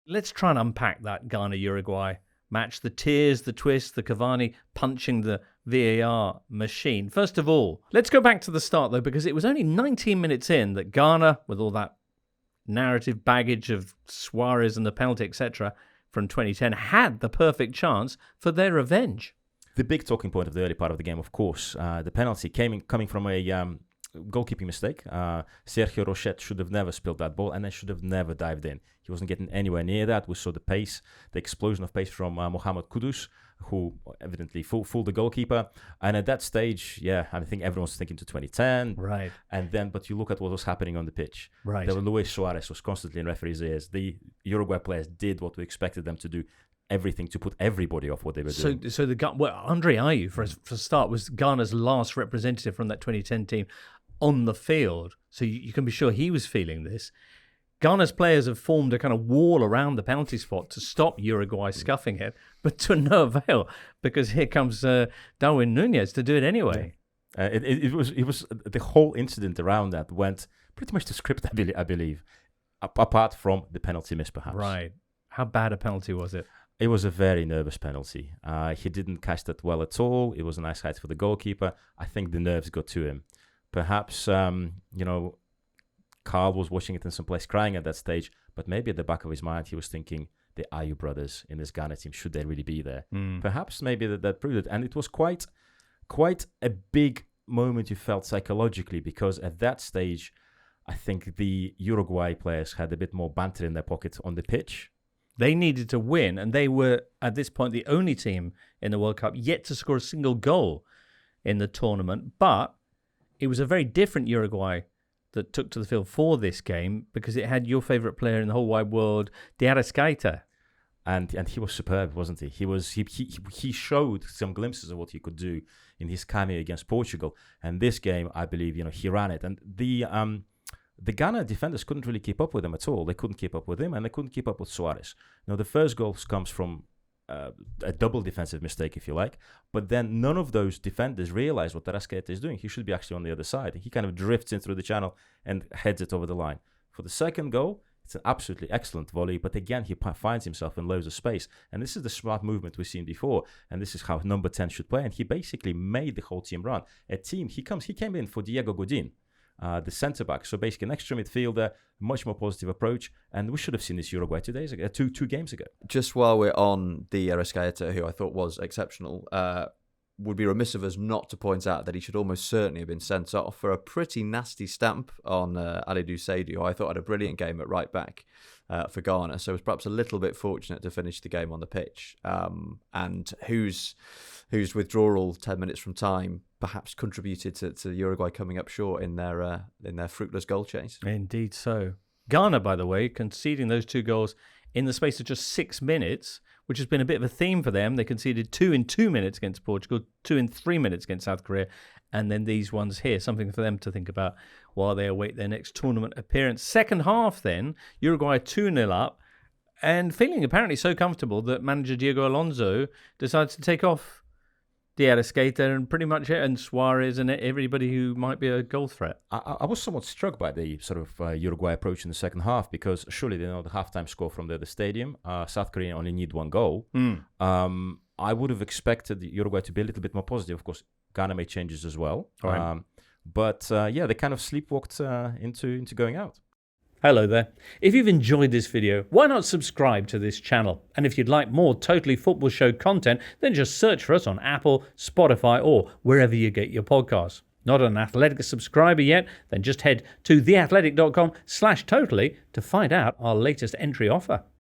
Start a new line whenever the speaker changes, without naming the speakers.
Let's try and unpack that Ghana-Uruguay match. The tears, the twists, the Cavani punching the VAR machine. First of all, let's go back to the start, though, because it was only 19 minutes in that Ghana, with all that narrative baggage of Suarez and the penalty, etc., from 2010, had the perfect chance for their revenge.
The big talking point of the early part of the game, of course, the penalty coming from a goalkeeping mistake. Sergio Rochette should have never spilled that ball, and then should have never dived in. He wasn't getting anywhere near that. We saw the pace, the explosion of pace from Mohamed Kudus, who evidently fooled the goalkeeper. And at that stage, I think everyone's thinking to 2010.
Right.
And then, but you look at what was happening on the pitch.
Right.
Luis Suarez was constantly in referee's ears. The Uruguay players did what we expected them to do. Everything to put everybody off what they were doing. So
Andre Ayew, for a start, was Ghana's last representative from that 2010 team on the field. So you can be sure he was feeling this. Ghana's players have formed a kind of wall around the penalty spot to stop Uruguay scuffing it, but to no avail, because here comes Darwin Nunez to do it anyway.
Yeah. It was the whole incident around that went pretty much to script, I believe, apart from the penalty miss, perhaps.
Right. How bad a penalty was it?
It was a very nervous penalty. He didn't catch that well at all. It was a nice height for the goalkeeper. I think the nerves got to him. Perhaps, Carl was watching it in some place crying at that stage, but maybe at the back of his mind, he was thinking, the Ayew brothers in this Ghana team, should they really be there? Perhaps maybe that proved it. And it was quite a big moment you felt psychologically, because at that stage, I think the Uruguay players had a bit more banter in their pocket on the pitch.
They needed to win, and they were, at this point, the only team in the World Cup yet to score a single goal in the tournament. But it was a very different Uruguay that took to the field for this game, because it had your favourite player in the whole wide world, De Arrascaeta.
And he was superb, wasn't he? He showed some glimpses of what he could do in his cameo against Portugal. And this game, I believe, he ran it. And the Ghana defenders couldn't really keep up with him at all. They couldn't keep up with him, and they couldn't keep up with Suarez. Now, the first goal comes from a double defensive mistake, if you like. But then none of those defenders realize what Arrascaeta is doing. He should be actually on the other side. He kind of drifts in through the channel and heads it over the line. For the second goal, it's an absolutely excellent volley. But again, he finds himself in loads of space. And this is the smart movement we've seen before. And this is how number 10 should play. And he basically made the whole team run. He came in for Diego Godin, the centre-back. So basically an extra midfielder, much more positive approach. And we should have seen this Uruguay 2 days ago, two games ago.
Just while we're on the Arrascaeta, who I thought was exceptional, would be remiss of us not to point out that he should almost certainly have been sent off for a pretty nasty stamp on Alidou Seidu, who I thought had a brilliant game at right back for Ghana. So was perhaps a little bit fortunate to finish the game on the pitch. And whose withdrawal 10 minutes from time perhaps contributed to Uruguay coming up short in their fruitless goal chase.
Indeed so. Ghana, by the way, conceding those 2 goals in the space of just 6 minutes, which has been a bit of a theme for them. They conceded 2 in 2 minutes against Portugal, 2 in 3 minutes against South Korea, and then these ones here, something for them to think about while they await their next tournament appearance. Second half then, Uruguay 2-0 up, and feeling apparently so comfortable that manager Diego Alonso decides to take off De Arrascaeta and pretty much and Suarez and everybody who might be a goal threat.
I was somewhat struck by the sort of Uruguay approach in the second half, because surely they know the halftime score from the stadium. South Korea only need 1 goal. I would have expected Uruguay to be a little bit more positive. Of course, Ghana made changes as well. Right. But they kind of sleepwalked into going out.
Hello there. If you've enjoyed this video, why not subscribe to this channel? And if you'd like more Totally Football Show content, then just search for us on Apple, Spotify, or wherever you get your podcasts. Not an Athletic subscriber yet? Then just head to theathletic.com/totally to find out our latest entry offer.